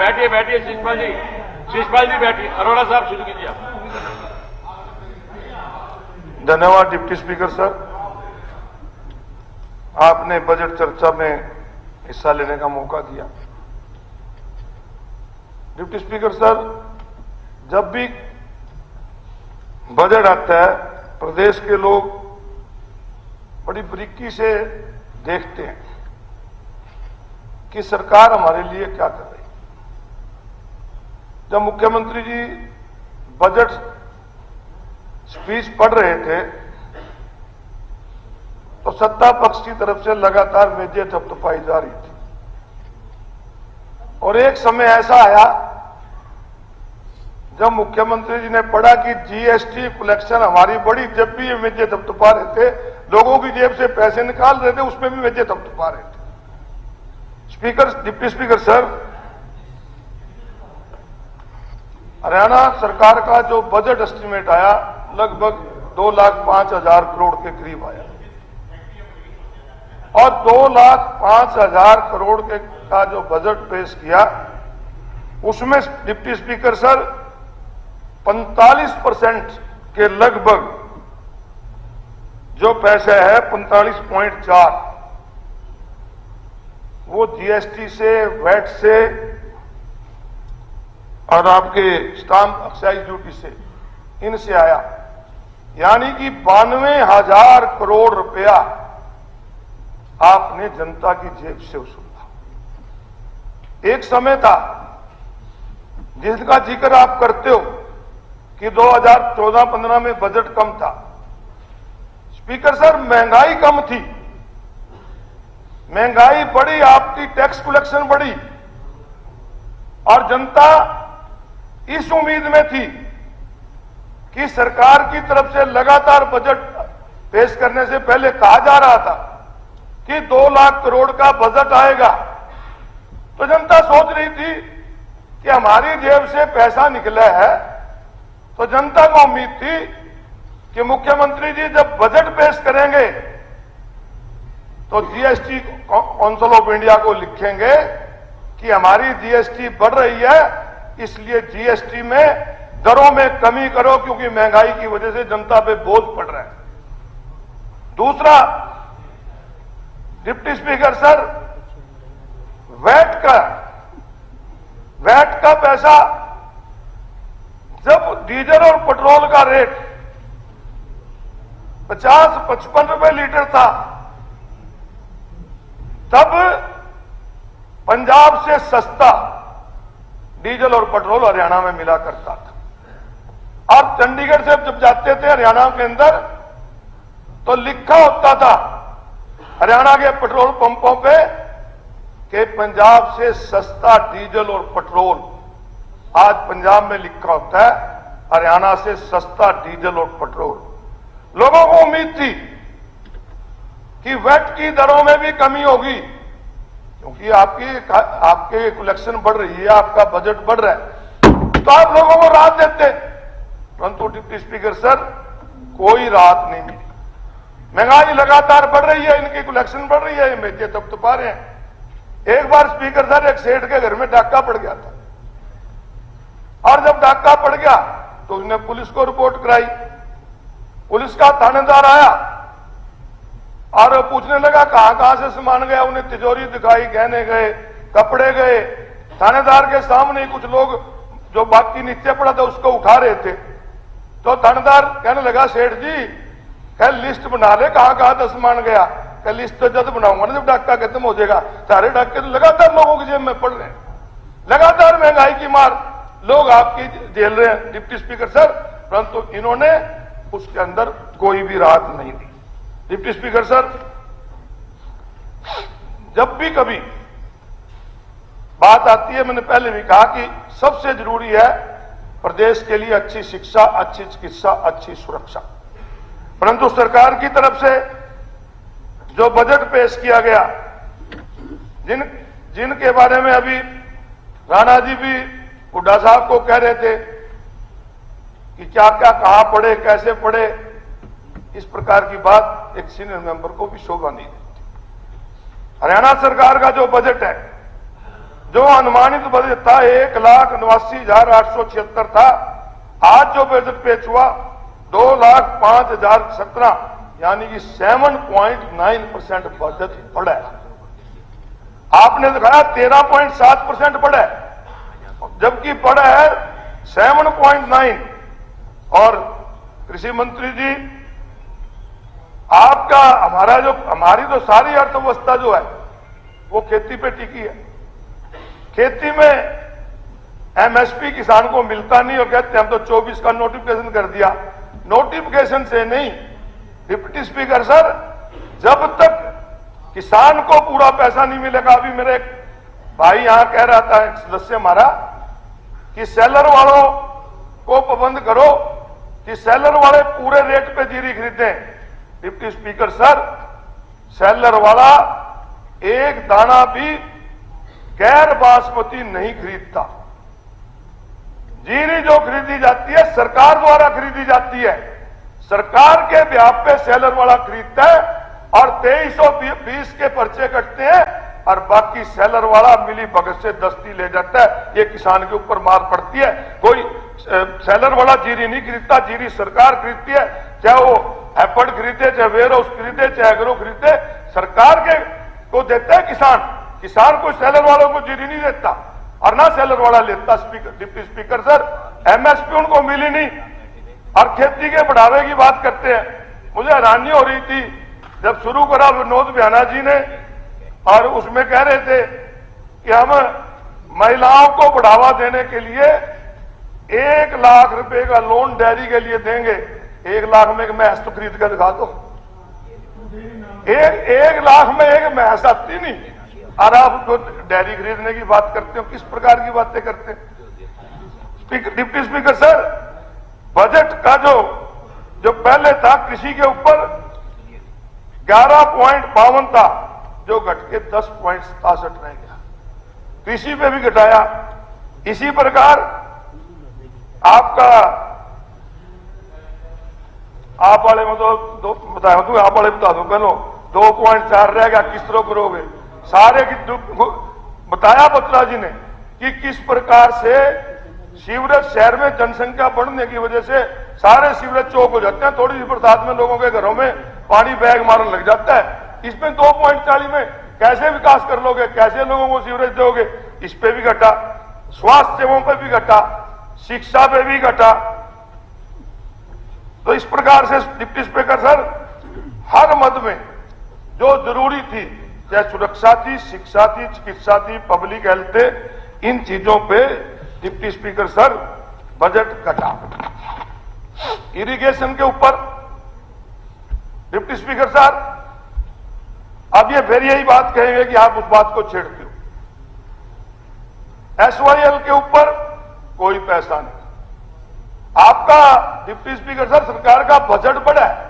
बैठिए बैठिए शिषपाल जी बैठिए। अरोड़ा साहब शुरू कीजिए आप। धन्यवाद डिप्टी स्पीकर सर, आपने बजट चर्चा में हिस्सा लेने का मौका दिया। डिप्टी स्पीकर सर, जब भी बजट आता है प्रदेश के लोग बड़ी बारीकी से देखते हैं कि सरकार हमारे लिए क्या कर रही है। जब मुख्यमंत्री जी बजट स्पीच पढ़ रहे थे तो सत्ता पक्ष की तरफ से लगातार मेजें थपथपाई जा रही थी और एक समय ऐसा आया जब मुख्यमंत्री जी ने पढ़ा कि जीएसटी कलेक्शन हमारी बड़ी, जब भी ये मेजें थपथपा रहे थे लोगों की जेब से पैसे निकाल रहे थे, उसमें भी मेजें थपथपा रहे थे। डिप्टी स्पीकर सर, हरियाणा सरकार का जो बजट एस्टिमेट आया लगभग 2,05,000 करोड़ के करीब आया और 2,05,000 करोड़ का जो बजट पेश किया उसमें डिप्टी स्पीकर सर 45% के लगभग जो पैसे है 45.4 वो जीएसटी से, वैट से और आपके स्टाम्प एक्साइज ड्यूटी से, इनसे आया। यानी कि 92,000 करोड़ रुपया आपने जनता की जेब से वसूला। एक समय था जिसका जिक्र आप करते हो कि 2014-15 में बजट कम था। स्पीकर सर, महंगाई कम थी, महंगाई बढ़ी, आपकी टैक्स कलेक्शन बढ़ी और जनता इस उम्मीद में थी कि सरकार की तरफ से लगातार बजट पेश करने से पहले कहा जा रहा था कि 2 लाख करोड़ का बजट आएगा, तो जनता सोच रही थी कि हमारी जेब से पैसा निकला है। तो जनता को उम्मीद थी कि मुख्यमंत्री जी जब बजट पेश करेंगे तो जीएसटी काउंसिल ऑफ इंडिया को लिखेंगे कि हमारी जीएसटी बढ़ रही है, इसलिए जीएसटी में दरों में कमी करो क्योंकि महंगाई की वजह से जनता पे बोझ पड़ रहा है। दूसरा, डिप्टी स्पीकर सर, वैट का पैसा, जब डीजल और पेट्रोल का रेट 50-55 रुपए लीटर था तब पंजाब से सस्ता डीजल और पेट्रोल हरियाणा में मिला करता था। और चंडीगढ़ से जब जाते थे हरियाणा के अंदर तो लिखा होता था हरियाणा के पेट्रोल पंपों पे कि पंजाब से सस्ता डीजल और पेट्रोल। आज पंजाब में लिखा होता है हरियाणा से सस्ता डीजल और पेट्रोल। लोगों को उम्मीद थी कि वैट की दरों में भी कमी होगी क्योंकि आपके कलेक्शन बढ़ रही है, आपका बजट बढ़ रहा है, तो आप लोगों को राहत देते। परंतु डिप्टी स्पीकर सर, कोई राहत नहीं मिली। महंगाई लगातार बढ़ रही है, इनकी कलेक्शन बढ़ रही है, ये मेजे थपथपा रहे हैं। एक बार स्पीकर सर, एक सेठ के घर में डाका पड़ गया था और जब डाका पड़ गया तो उसने पुलिस को रिपोर्ट कराई। पुलिस का थानेदार आया और पूछने लगा कहां से सामान गया। उन्हें तिजोरी दिखाई, गहने गए, कपड़े गए। थानेदार के सामने कुछ लोग जो बाकी नीचे पड़ा था उसको उठा रहे थे। तो थानेदार कहने लगा, सेठ जी कह लिस्ट बना ले कहां था सामान गया। कह लिस्ट तो जब बनाऊंगा ना जब डाका खत्म हो जाएगा। सारे डाके तो लगातार लोगों की जेब में पड़ रहे हैं, लगातार महंगाई की मार, लोग आपकी झेल रहे हैं डिप्टी स्पीकर सर, परंतु इन्होंने उसके अंदर कोई भी राहत नहीं दी। डिप्टी स्पीकर सर, जब भी कभी बात आती है, मैंने पहले भी कहा कि सबसे जरूरी है प्रदेश के लिए अच्छी शिक्षा, अच्छी चिकित्सा, अच्छी सुरक्षा। परंतु सरकार की तरफ से जो बजट पेश किया गया, जिनके बारे में अभी राणा जी भी हुड्डा साहब को कह रहे थे कि क्या क्या कहां पढ़े, कैसे पढ़े, इस प्रकार की बात एक सीनियर मेंबर को भी शोभा नहीं देती। हरियाणा सरकार का जो बजट है जो अनुमानित बजट था 1,89,876 था। आज जो बजट पेश हुआ 2,05,017 यानी कि 7.9% बजट बढ़ा है। आपने दिखाया 13.7% बढ़ा है, जबकि बढ़ा है 7.9। और कृषि मंत्री जी, आपका हमारी तो सारी अर्थव्यवस्था जो है वो खेती पे टिकी है। खेती में एमएसपी किसान को मिलता नहीं और कहते हम तो 24 का नोटिफिकेशन कर दिया। नोटिफिकेशन से नहीं डिप्टी स्पीकर सर, जब तक किसान को पूरा पैसा नहीं मिलेगा। अभी मेरे एक भाई यहां कह रहा था, एक सदस्य हमारा, कि सेलर वालों को पाबंद करो कि सेलर वाले पूरे रेट पे जीरी खरीदें। डिप्टी स्पीकर सर, सेलर वाला एक दाना भी गैर बासमती नहीं खरीदता। जीरी जो खरीदी जाती है सरकार द्वारा खरीदी जाती है, सरकार के ब्याह पे सेलर वाला खरीदता है और 2320 के पर्चे कटते हैं और बाकी सेलर वाला मिली भगत से दस्ती ले जाता है। ये किसान के ऊपर मार पड़ती है। कोई सेलर वाला जीरी नहीं खरीदता, जीरी सरकार खरीदती है। चाहे वो एफर्ड खरीदे, चाहे वेयर हाउस खरीदे, चाहे एग्रो खरीदे, सरकार के को देता है किसान को सेलर वालों को जीरी नहीं देता और ना सेलर वाला लेता। डिप्टी स्पीकर सर, एमएसपी उनको मिली नहीं और खेती के बढ़ावे की बात करते हैं। मुझे हैरानी हो रही थी जब शुरू करा विनोद बिहाना जी ने, और उसमें कह रहे थे कि हम महिलाओं को बढ़ावा देने के लिए 1 लाख रुपए का लोन डेयरी के लिए देंगे। 1 लाख में एक भैंस तो खरीद कर दिखा दो। 1 लाख में एक भैंस आती नहीं और आप तो डेयरी खरीदने की बात करते हो। किस प्रकार की बातें करते हैं? डिप्टी स्पीकर सर, बजट का जो पहले था कृषि के ऊपर 11.52 था, जो घट के 10.67 रह गया। कृषि पे भी घटाया। इसी प्रकार आपका आप वाले में तो आप वाले बता दो, कहो 2.4 रह गया, किस तरह करोगे? सारे की बताया बत्रा जी ने कि किस प्रकार से सीवरेज शहर में जनसंख्या बढ़ने की वजह से सारे सीवरेज चौक हो जाते हैं। थोड़ी सी बरसात में लोगों के घरों में पानी बैग मारने लग जाता है। इसमें 2.40 में कैसे विकास कर लोगे? कैसे लोगों को सीवरेज दोगे? इस पे भी घटा, स्वास्थ्य सेवाओं पे भी घटा, शिक्षा पे भी घटा। तो इस प्रकार से डिप्टी स्पीकर सर, हर मद में जो जरूरी थी, चाहे सुरक्षा थी, शिक्षा थी, चिकित्सा थी, पब्लिक हेल्थ थे, इन चीजों पे डिप्टी स्पीकर सर बजट घटा। इरिगेशन के ऊपर डिप्टी स्पीकर सर, अब ये फिर यही बात कहेंगे कि आप उस बात को छेड़ते हो। SYL के ऊपर कोई पैसा नहीं। आपका डिप्टी स्पीकर सर, सरकार का बजट बढ़ा है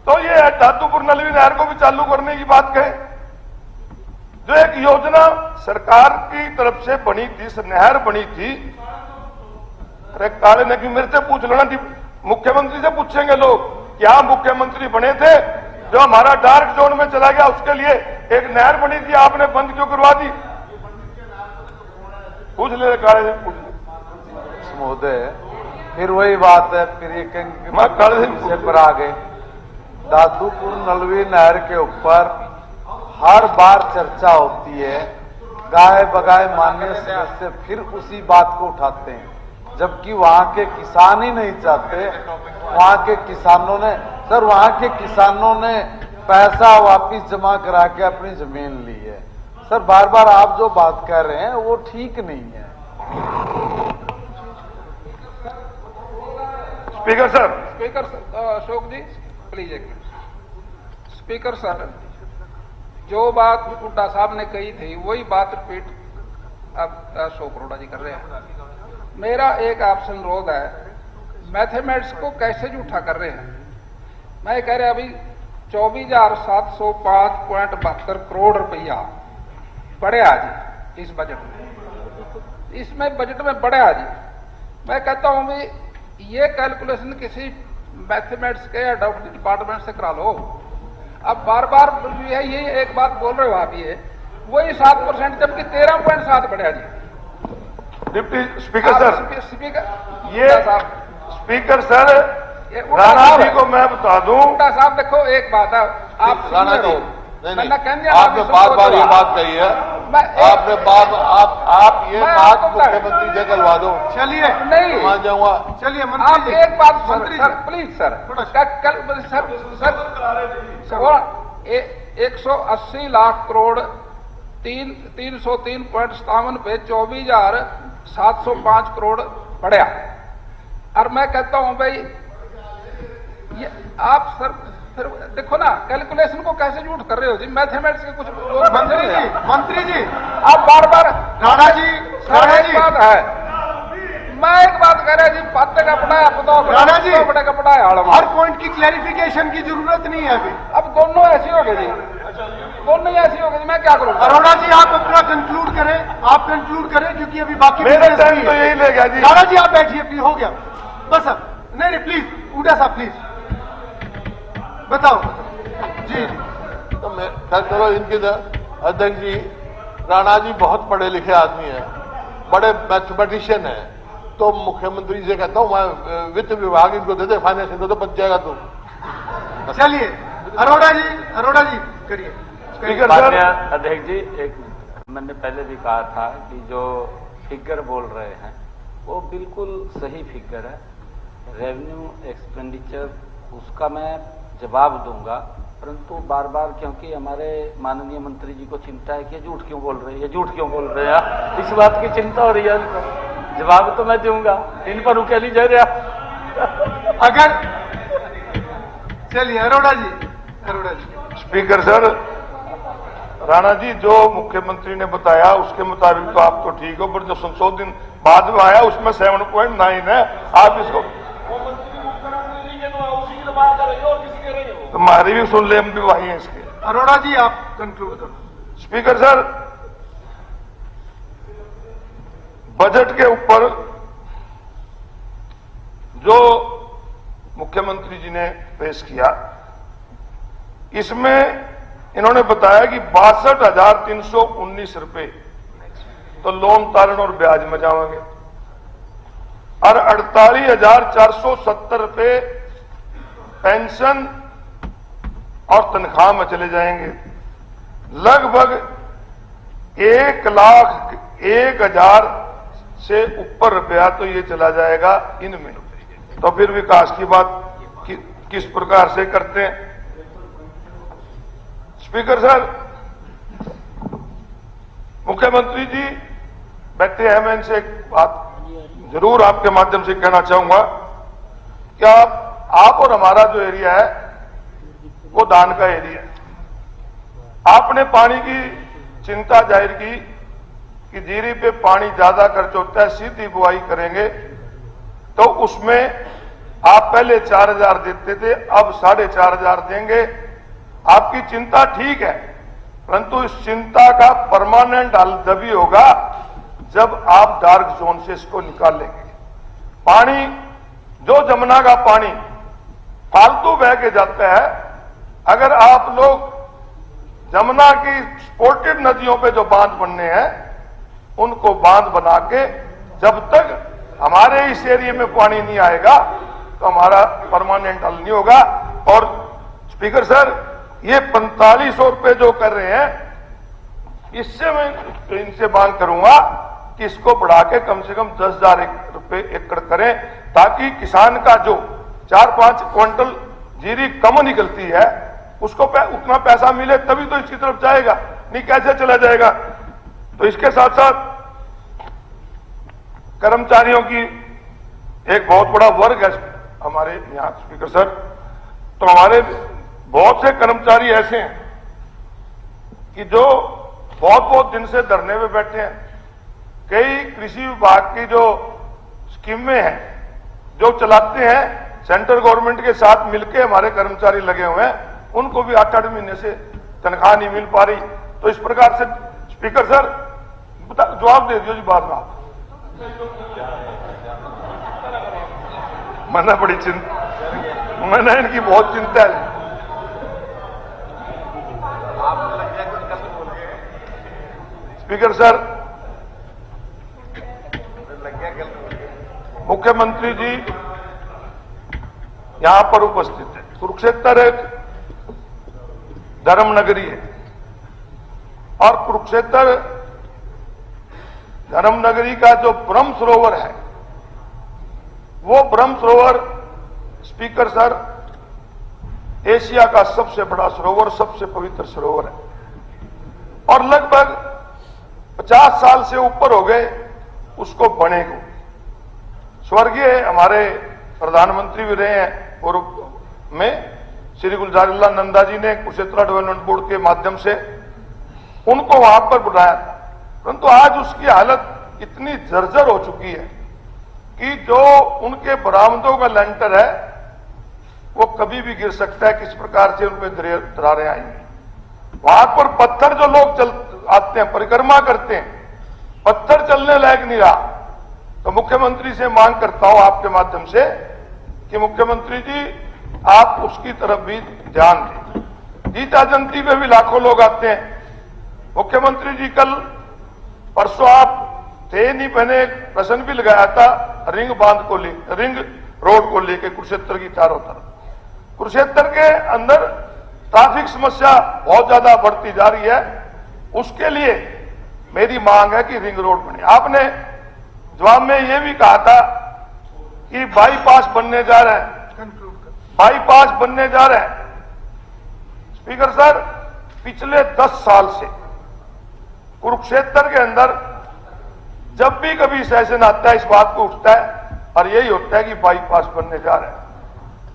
तो ये दादूपुर नलवी नहर को भी चालू करने की बात कहे। जो एक योजना सरकार की तरफ से बनी थी, नहर बनी थी। अरे काले ने कि मेरे से पूछ लेना, मुख्यमंत्री से पूछेंगे लोग, क्या मुख्यमंत्री बने थे जो हमारा डार्क जोन में चला गया, उसके लिए एक नहर बनी थी, आपने बंद क्यों करवा दी? पूछ ले काले से, पूछ ले महोदय। फिर वही बात है, फिर ये कहेंगे पर आ गए। दादूपुर नलवी नहर के ऊपर हर बार चर्चा होती है, गाय बगाए माननीय सदस्य फिर उसी बात को उठाते हैं, जबकि वहां के किसान ही नहीं चाहते। वहां के किसानों ने सर, वहां के किसानों ने पैसा वापिस जमा करा के अपनी जमीन ली है। सर, बार बार आप जो बात कह रहे हैं वो ठीक नहीं है। Speaker sir, Ashok ji please एक मिनट। स्पीकर सर, जो बात हुड्डा साहब ने कही थी वही बात रिपीट अब अशोक अरोड़ा जी कर रहे हैं। मेरा एक आपसे अनुरोध है, मैथमेटिक्स को कैसे झूठा कर रहे हैं? मैं कह रहा अभी 24,705.72 करोड़ रुपया बढ़े आज इस बजट में, इसमें बजट में बढ़े आज। मैं कहता हूं भी ये कैलकुलेशन किसी मैथमेटिक्स के या डिपार्टमेंट से करा लो। अब बार बार ये एक बात बोल रहे हो आप, ये वही 7%, जबकि 13.7 बढ़ा जी। डिप्टी स्पीकर सर, स्पीकर ये साहब, स्पीकर सर, ये उल्टा राणा साहब जी है। को मैं बता दूं, उल्टा साहब देखो, एक बात है, आप राणा जी, सीनियर हो। नहीं मैंने कह नहीं, दिया आपने अभी बार सुनो बार तो ये आप। बात कही है, आपने आप ये मैं बात आपको बता- मुख्यमंत्री से करवा दो, चलिए नहीं, मान जाऊंगा। चलिए आप मंत्री जी, एक बात मंत्री सर, जी, प्लीज सर, थोड़ा कल सर वो 180 लाख करोड़ 303.57 पे 24,705 करोड़ बढ़ा। और मैं कहता हूं भाई, ये आप सर फिर देखो ना, कैलकुलेशन को कैसे झूठ कर रहे हो जी, मैथमेटिक्स के कुछ लोग समझ रहे हैं। मंत्री जी, आप बार बार राणा जी, सर, राणा एक जी, बात है, मैं एक बात कह रहा जी, पत्ते का पढ़ाया बताओ, राणा जी, बड़े का पढ़ाया हर पॉइंट की क्लैरिफिकेशन की जरूरत नहीं है अभी। अब दोनों ऐसे हो गए जी, दोनों ही ऐसी हो गए जी, मैं क्या करूंगा? अरोड़ा जी, आप अपना कंक्लूड करें, आप कंक्लूड करें, क्योंकि अभी बाकी मेरा business टाइम भी तो है। यही ले गया जी। राणा जी, आप बैठिए प्लीज, हो गया बस। अब नहीं प्लीज, उड़ा साहब प्लीज बताओ जी। तो मैं खैर चलो, इनके अध्यक्ष जी, राणा जी बहुत पढ़े लिखे आदमी हैं, बड़े मैथमेटिशियन हैं, तो मुख्यमंत्री से कहता हूं मैं, वित्त विभाग इनको दे दे, फाइनेंस इनको तो बच जाएगा तू। चलिए अरोड़ा जी करिए। स्पीकर माननीय सर, अध्यक्ष जी, एक मैंने पहले भी कहा था कि जो फिगर बोल रहे हैं वो बिल्कुल सही फिगर है। रेवेन्यू एक्सपेंडिचर उसका मैं जवाब दूंगा, परंतु बार बार क्योंकि हमारे माननीय मंत्री जी को चिंता है कि झूठ क्यों बोल रहे हैं, ये झूठ क्यों बोल रहे हैं, इस बात की चिंता हो रही है उनको। जवाब तो मैं दूंगा, इन पर रुके नहीं जा रहा। अगर चलिए अरोड़ा जी, स्पीकर सर, राणा जी, जो मुख्यमंत्री ने बताया उसके मुताबिक तो आप तो ठीक हो, पर जो संशोधन बाद में आया उसमें 7.9 है। आप इसको हमारी भी सुन ले, हम भी वही हैं इसके। अरोड़ा जी, आप कंक्लूड करो। स्पीकर सर, बजट के ऊपर जो मुख्यमंत्री जी ने पेश किया, इसमें इन्होंने बताया कि 62,319 रुपए तो लोन तारण और ब्याज में जाएंगे और 48,470 रुपए पेंशन और तनख्वाह में चले जाएंगे। लगभग 1,01,000 से ऊपर रुपया तो ये चला जाएगा इनमें। तो फिर विकास की बात किस प्रकार से करते हैं? स्पीकर सर, मुख्यमंत्री जी बैठे हैं, मैं इनसे एक बात जरूर आपके माध्यम से कहना चाहूंगा कि आप और हमारा जो एरिया है वो धान का एरिया है। आपने पानी की चिंता जाहिर की कि जीरी पे पानी ज्यादा खर्च होता है, सीधी बुआई करेंगे तो उसमें आप पहले 4,000 देते थे, अब 4,500 देंगे। आपकी चिंता ठीक है, परंतु इस चिंता का परमानेंट हल तभी होगा जब आप डार्क जोन से इसको निकाल लेंगे। पानी जो जमुना का पानी फालतू बह के जाता है, अगर आप लोग जमुना की सपोर्टेड नदियों पे जो बांध बनने हैं उनको बांध बना के, जब तक हमारे इस एरिया में पानी नहीं आएगा तो हमारा परमानेंट हल नहीं होगा। और स्पीकर सर, ये 4500 रुपए जो कर रहे हैं, इससे मैं इनसे मांग करूंगा कि इसको बढ़ा के कम से कम 10,000 रुपए एकड़ करें, ताकि किसान का जो 4-5 क्विंटल जीरी कम निकलती है उसको उतना पैसा मिले, तभी तो इसकी तरफ जाएगा, नहीं कैसे चला जाएगा। तो इसके साथ साथ कर्मचारियों की एक बहुत बड़ा वर्ग है हमारे यहां स्पीकर सर, तो हमारे बहुत से कर्मचारी ऐसे हैं कि जो बहुत दिन से धरने पे बैठे हैं। कई कृषि विभाग की जो स्कीमें हैं जो चलाते हैं, सेंट्रल गवर्नमेंट के साथ मिलकर हमारे कर्मचारी लगे हुए हैं, उनको भी 8-8 महीने से तनख्वाह नहीं मिल पा रही। तो इस प्रकार से स्पीकर सर जवाब दे दियो जी बाद में। आप मैंने बड़ी चिंता, मैंने इनकी बहुत चिंता है। स्पीकर सर, मुख्यमंत्री जी यहां पर उपस्थित है। कुरुक्षेत्र एक धर्म नगरी है और कुरुक्षेत्र धर्म नगरी का जो ब्रह्म सरोवर है, वो ब्रह्म सरोवर स्पीकर सर एशिया का सबसे बड़ा सरोवर, सबसे पवित्र सरोवर है और लगभग 50 साल से ऊपर हो गए उसको बने को। स्वर्गीय हमारे प्रधानमंत्री भी रहे हैं पूर्व में, श्री गुलजारीलाल नंदा जी ने कुरुक्षेत्र डेवलपमेंट बोर्ड के माध्यम से उनको वहां पर बुलाया था, परंतु आज उसकी हालत इतनी जर्जर हो चुकी है कि जो उनके बरामदों का लेंटर है वो कभी भी गिर सकता है। किस प्रकार से उनपे दरारें आएंगी। वहां पर पत्थर जो लोग चल आते हैं, परिक्रमा करते हैं, पत्थर चलने लायक नहीं रहा। तो मुख्यमंत्री से मांग करता हूं आपके माध्यम से कि मुख्यमंत्री जी आप उसकी तरफ भी ध्यान दें। गीता जयंती पे भी लाखों लोग आते हैं। मुख्यमंत्री जी कल परसों आप थे नहीं, मैंने एक प्रश्न भी लगाया था रिंग रोड को लेकर कुरुक्षेत्र की चारों तरफ। कुरुक्षेत्र के अंदर ट्रैफिक समस्या बहुत ज्यादा बढ़ती जा रही है, उसके लिए मेरी मांग है कि रिंग रोड बने। आपने जवाब में यह भी कहा था कि बाईपास बनने जा रहे हैं, बाईपास बनने जा रहे हैं। स्पीकर सर, पिछले 10 साल से कुरुक्षेत्र के अंदर जब भी कभी सेशन आता है इस बात को उठता है और यही होता है कि बाईपास बनने जा रहे हैं।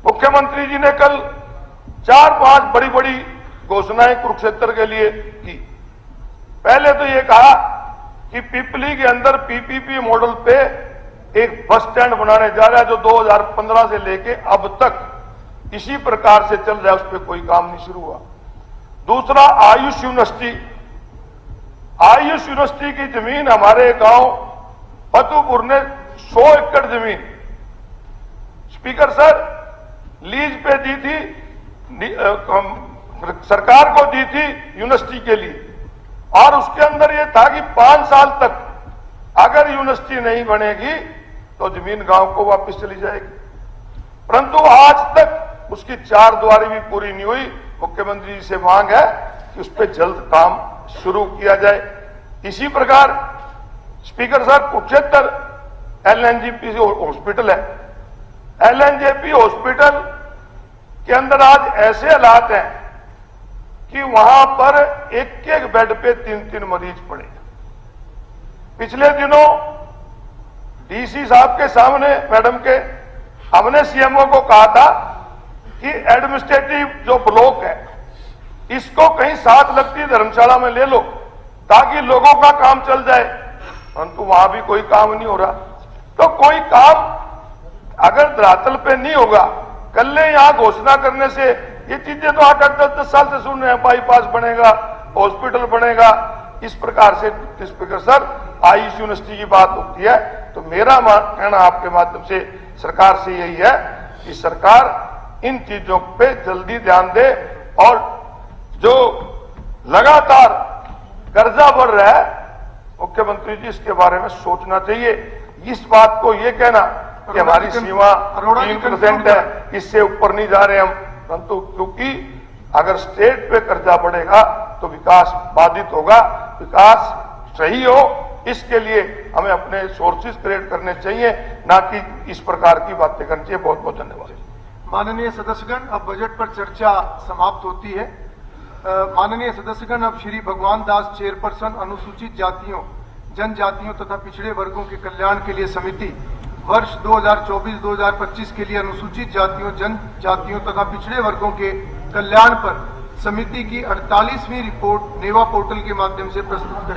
मुख्यमंत्री जी ने कल 4-5 बड़ी बड़ी घोषणाएं कुरुक्षेत्र के लिए की। पहले तो ये कहा कि पिपली के अंदर पीपीपी मॉडल पे एक बस स्टैंड बनाने जा रहा है जो 2015 से लेके अब तक इसी प्रकार से चल रहा है, उस पर कोई काम नहीं शुरू हुआ। दूसरा, आयुष यूनिवर्सिटी की जमीन हमारे गांव फतुपुर ने 100 एकड़ जमीन स्पीकर सर लीज पे दी थी, सरकार को दी थी यूनिवर्सिटी के लिए, और उसके अंदर यह था कि 5 साल तक अगर यूनिवर्सिटी नहीं बनेगी तो जमीन गांव को वापस चली जाएगी। परंतु आज तक उसकी 4 दीवारी भी पूरी नहीं हुई। मुख्यमंत्री जी से मांग है कि उस पर जल्द काम शुरू किया जाए। इसी प्रकार स्पीकर साहब, कुरुक्षेत्र एलएनजेपी हॉस्पिटल है, एलएनजेपी हॉस्पिटल के अंदर आज ऐसे हालात हैं कि वहां पर एक बेड पे 3-3 मरीज पड़े। पिछले दिनों डीसी साहब के सामने मैडम के हमने सीएमओ को कहा था कि एडमिनिस्ट्रेटिव जो ब्लॉक है इसको कहीं साथ लगती धर्मशाला में ले लो ताकि लोगों का काम चल जाए, परंतु वहां भी कोई काम नहीं हो रहा। तो कोई काम अगर धरातल पे नहीं होगा, कल यहां घोषणा करने से ये चीजें तो 8-10 साल से सुन रहे हैं, बाईपास बनेगा, हॉस्पिटल बनेगा, इस प्रकार से स्पीकर सर आयुष यूनिवर्सिटी की बात होती है। तो मेरा कहना आपके माध्यम से सरकार से यही है कि सरकार इन चीजों पे जल्दी ध्यान दे और जो लगातार कर्जा बढ़ रहा है, मुख्यमंत्री जी इसके बारे में सोचना चाहिए। इस बात को ये कहना कि हमारी सीमा 3% है, इससे ऊपर नहीं जा रहे हम, परंतु क्योंकि अगर स्टेट पे कर्जा बढ़ेगा तो विकास बाधित होगा, विकास सही हो इसके लिए हमें अपने सोर्सेज क्रिएट करने चाहिए, ना कि इस प्रकार की बातें करनी चाहिए। बहुत बहुत धन्यवाद। माननीय सदस्यगण, अब बजट पर चर्चा समाप्त होती है। माननीय सदस्यगण, अब श्री भगवान दास चेयरपर्सन अनुसूचित जातियों, जनजातियों तथा पिछड़े वर्गों के कल्याण के लिए समिति वर्ष 2024-2025 के लिए अनुसूचित जातियों, जनजातियों तथा पिछड़े वर्गों के कल्याण पर समिति की 48वीं रिपोर्ट नेवा पोर्टल के माध्यम से प्रस्तुत करें।